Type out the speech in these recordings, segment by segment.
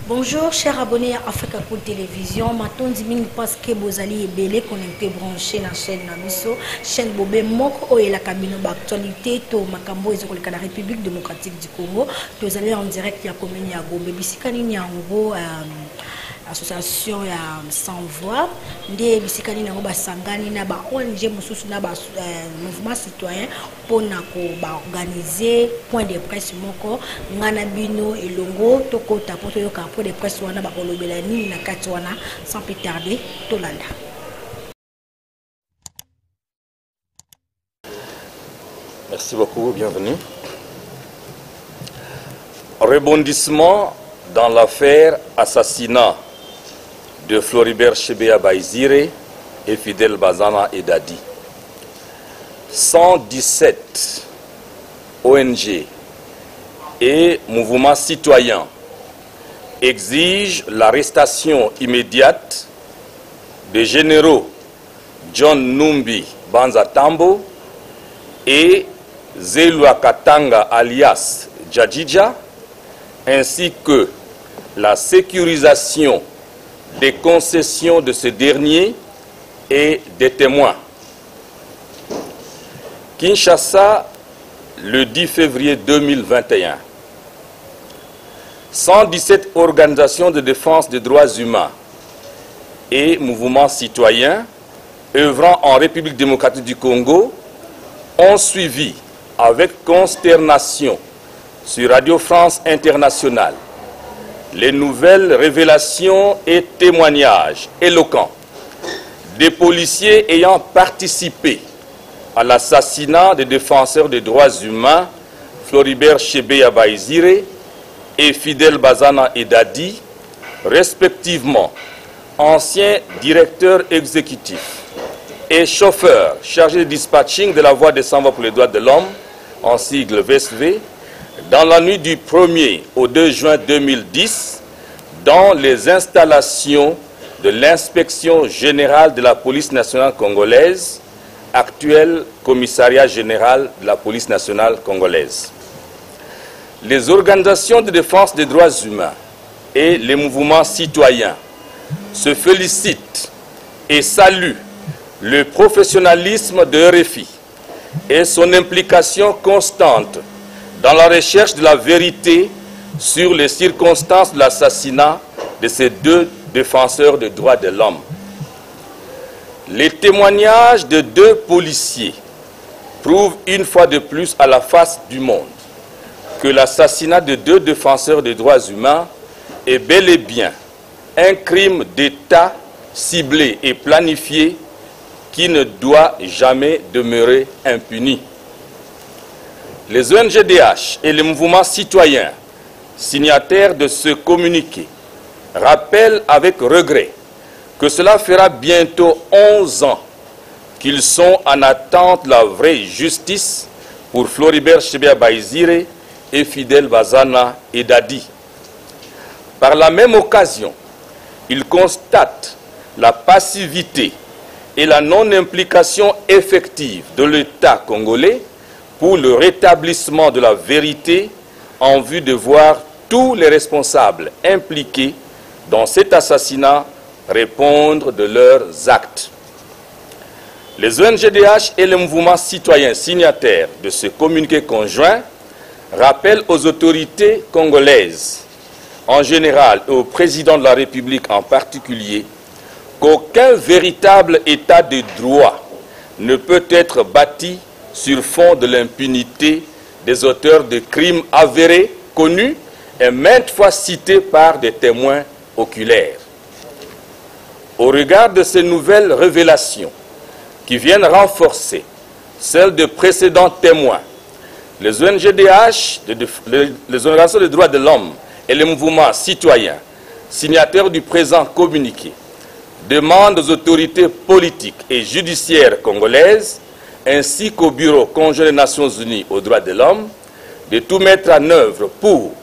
Bonjour chers abonnés à Africa Cool Télévision. Maintenant, Diming parce que vous allez belé connecté branché dans la chaîne Nabiso, chaîne Bobé Moko et la cabine d'actualité to Makambo et la République démocratique du Congo. Vous allez en direct à la commune ya Gombe. Bisikani ni en gros association ya sans voix. Ndé bisikani na ba sangani na ba ONG mususu na ba mouvement citoyen pour na ko ba organiser point de presse moko ngana bino elongo toko tapoto yo ka point de presse wana ba kolobela ni na kati wana sans plus tarder tolanda. Merci beaucoup, bienvenue. Rebondissement dans l'affaire assassinat de Floribert Chebeya Bahizire et Fidel Bazana et Dadi. 117 ONG et mouvements citoyens exigent l'arrestation immédiate des généraux John Numbi Banza Tambo et Zelwa Katanga alias Djadjidja, ainsi que la sécurisation des concessions de ce dernier et des témoins. Kinshasa, le 10 février 2021. 117 organisations de défense des droits humains et mouvements citoyens œuvrant en République démocratique du Congo ont suivi avec consternation sur Radio France Internationale les nouvelles révélations et témoignages éloquents des policiers ayant participé à l'assassinat des défenseurs des droits humains Floribert Chebeya Bahizire et Fidel Bazana et Dadi, respectivement anciens directeurs exécutifs et chauffeurs chargés de dispatching de la Voix des Sans-Voix pour les droits de l'homme, en sigle VSV, dans la nuit du 1er au 2 juin 2010, dans les installations de l'inspection générale de la police nationale congolaise, actuel commissariat général de la police nationale congolaise. Les organisations de défense des droits humains et les mouvements citoyens se félicitent et saluent le professionnalisme de RFI et son implication constante dans la recherche de la vérité sur les circonstances de l'assassinat de ces deux défenseurs des droits de l'homme. Les témoignages de deux policiers prouvent une fois de plus à la face du monde que l'assassinat de deux défenseurs des droits humains est bel et bien un crime d'État ciblé et planifié qui ne doit jamais demeurer impuni. Les ONGDH et les mouvements citoyens signataires de ce communiqué rappellent avec regret que cela fera bientôt 11 ans qu'ils sont en attente de la vraie justice pour Floribert Chebeya Bahizire et Fidel Bazana et Dadi. Par la même occasion, ils constatent la passivité et la non-implication effective de l'État congolais pour le rétablissement de la vérité en vue de voir tous les responsables impliqués dans cet assassinat répondre de leurs actes. Les ONGDH et les mouvements citoyens signataires de ce communiqué conjoint rappellent aux autorités congolaises en général et au président de la République en particulier qu'aucun véritable état de droit ne peut être bâti sur fond de l'impunité des auteurs de crimes avérés, connus et maintes fois cités par des témoins oculaires. Au regard de ces nouvelles révélations qui viennent renforcer celles de précédents témoins, les ONGDH, les organisations des droits de l'homme et les mouvements citoyens signataires du présent communiqué demandent aux autorités politiques et judiciaires congolaises ainsi qu'au Bureau conjoint des Nations Unies aux droits de l'homme de tout mettre en œuvre pour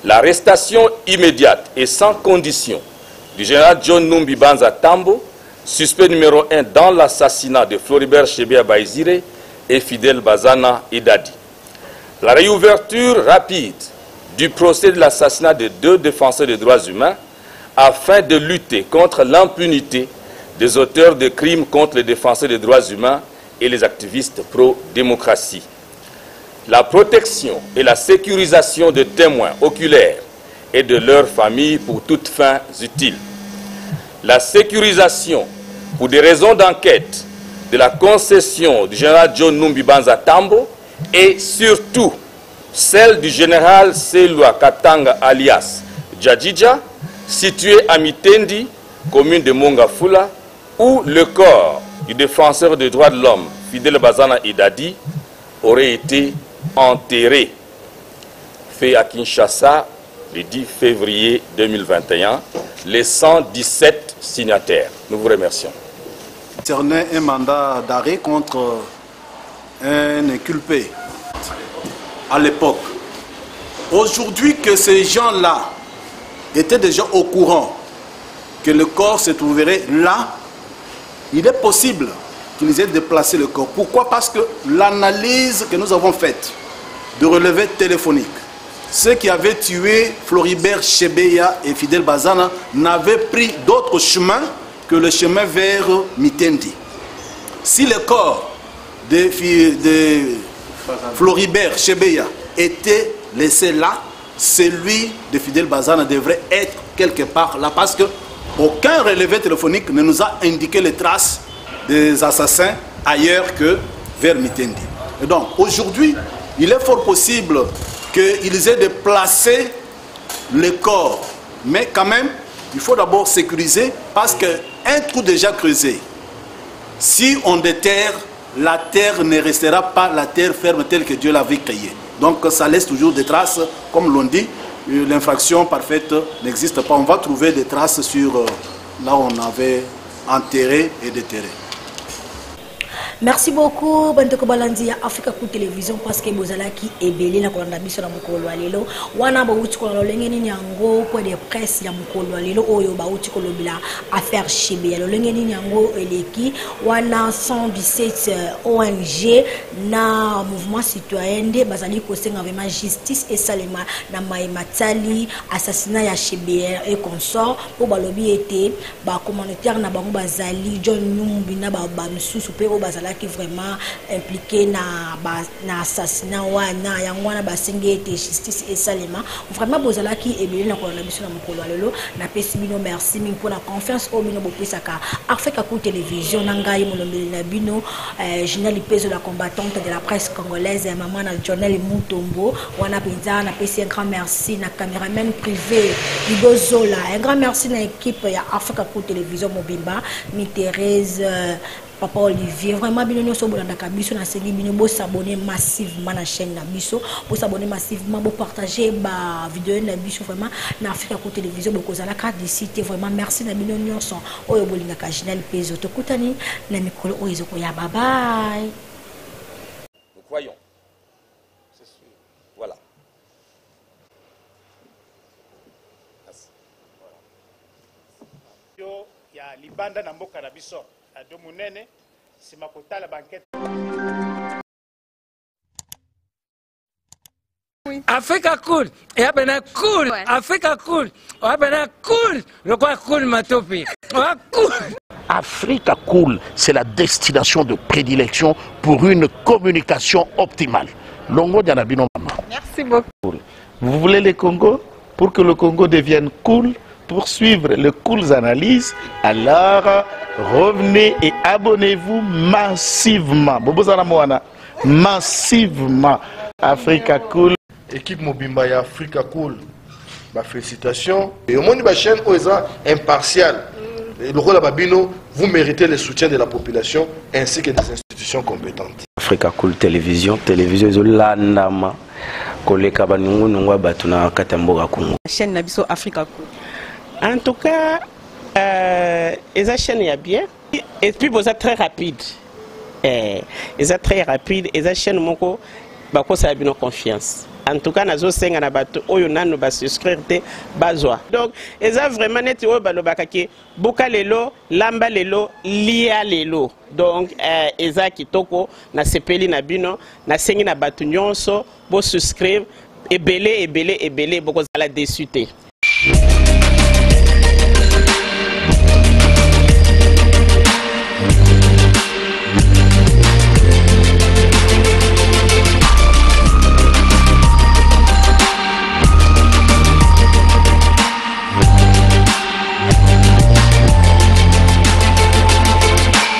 l'arrestation immédiate et sans condition du général John Numbi Banza Tambo, suspect numéro 1 dans l'assassinat de Floribert Chebeya Bahizire et Fidel Bazana et Dadi. La réouverture rapide du procès de l'assassinat de 2 défenseurs des droits humains afin de lutter contre l'impunité des auteurs de crimes contre les défenseurs des droits humains et les activistes pro-démocratie. La protection et la sécurisation de témoins oculaires et de leurs familles pour toutes fins utiles. La sécurisation pour des raisons d'enquête de la concession du général John Numbi Banza Tambo et surtout celle du général Selwa Katanga alias Djadjidja, situé à Mitendi, commune de Mongafula, où le corps du défenseur des droits de l'homme, Fidel Bazana Idadi, aurait été enterré. Fait à Kinshasa le 10 février 2021, les 117 signataires. Nous vous remercions. Concernait un mandat d'arrêt contre un inculpé à l'époque. Aujourd'hui que ces gens-là étaient déjà au courant que le corps se trouverait là, il est possible qu'ils aient déplacé le corps. Pourquoi? Parce que l'analyse que nous avons faite de relevé téléphonique, ceux qui avaient tué Floribert Chebeya et Fidel Bazana n'avaient pris d'autres chemins que le chemin vers Mitendi. Si le corps de Floribert Chebeya était laissé là, celui de Fidel Bazana devrait être quelque part là, parce que aucun relevé téléphonique ne nous a indiqué les traces des assassins ailleurs que vers Mitendi. Et donc aujourd'hui, il est fort possible qu'ils aient déplacé le corps, mais quand même, il faut d'abord sécuriser, parce qu'un trou déjà creusé, si on déterre, la terre ne restera pas la terre ferme telle que Dieu l'avait créée. Donc ça laisse toujours des traces, comme l'on dit, l'infraction parfaite n'existe pas. On va trouver des traces sur là où on avait enterré et déterré. Merci beaucoup Bantoko Balandi ya Africa Cool Télévision, parce que bozalaki ebele na kolanda biso na mokolo lelo wana ba uti kolalo lengeni nyango po de presse ya mokolo lelo oyo ba uti kolobila affaire Chebeya lo lengeni nyango eleki wana 117 ONG na mouvement citoyen de bazali ko senga vraiment justice et salema na matali assassinat ya Chebeya et consort po balobi été ba communautaire na bango bazali John Numbi na ba msusu pe o bazala qui vraiment impliqué na assassinat wana yangwana basengi ete justice et salema vraiment bozala qui ebele na kolona biso na mokolo lelo na pesi bino merci mingi pour la confiance au bino bopesaka Africa Cool Télévision na ngai molombeli na bino Journal Pezo, la combattante de la presse congolaise, maman na Jonel Mutombo wana penza na pesi un grand merci na caméraman privé Igozola, un grand merci na équipe ya Africa Cool Télévision mobimba mi Thérèse Papa Olivier, vraiment bien nous sommes dans biso na sengi bino bo s'abonner massivement na chaîne na biso, bo s'abonner massivement, bo partager ba vidéo na biso vraiment na Africa Cool Télévision boko zala carte d'ici vraiment merci na bino nyonso oyo bolinga ka Journal Pezo to kutani na mikolo oyo zoko ya bye bye. Nous croyons. C'est sûr. Voilà. Merci. Yo ya libanda na mboka na biso. Domunene, c'est ma quota la banquette. Africa Cool, et abena cool, ouais. Africa Cool, abena cool, le quoi cool matopi, cool. Africa Cool, c'est la destination de prédilection pour une communication optimale. Longo Dianabino Mama. Merci beaucoup. Vous voulez le Congo? Pour que le Congo devienne cool, pour suivre les cool analyses, alors revenez et abonnez-vous massivement. Bobozana Moana, massivement. Africa Cool. Équipe Mobimba et Africa Cool. Bah, félicitations. Et au monde de la chaîne, impartial. Et le rôle de Babino, vous méritez le soutien de la population ainsi que des institutions compétentes. Africa Cool Télévision, télévision Zolandama, Koleka Banungu Nungwa Batuna Katamboga Kungu. Chaîne Nabiso Africa Cool. En tout cas, les chaînes y a bien. Et puis, vous êtes très rapide. Ils êtes très rapide. Les chaînes, moko, bako ça a bien confiance. En tout cas, nazo senga na bato oyo nanu ba souscrire te bazwa. Donc, ils ont vraiment net oyo balobaka ke boka lelo, lamba lelo, lia lelo. Donc, ils ont kitoko na sepeli na bino, na sengi na bato nyonso bo souscrire ebele ebele ebele bokozala déçu te.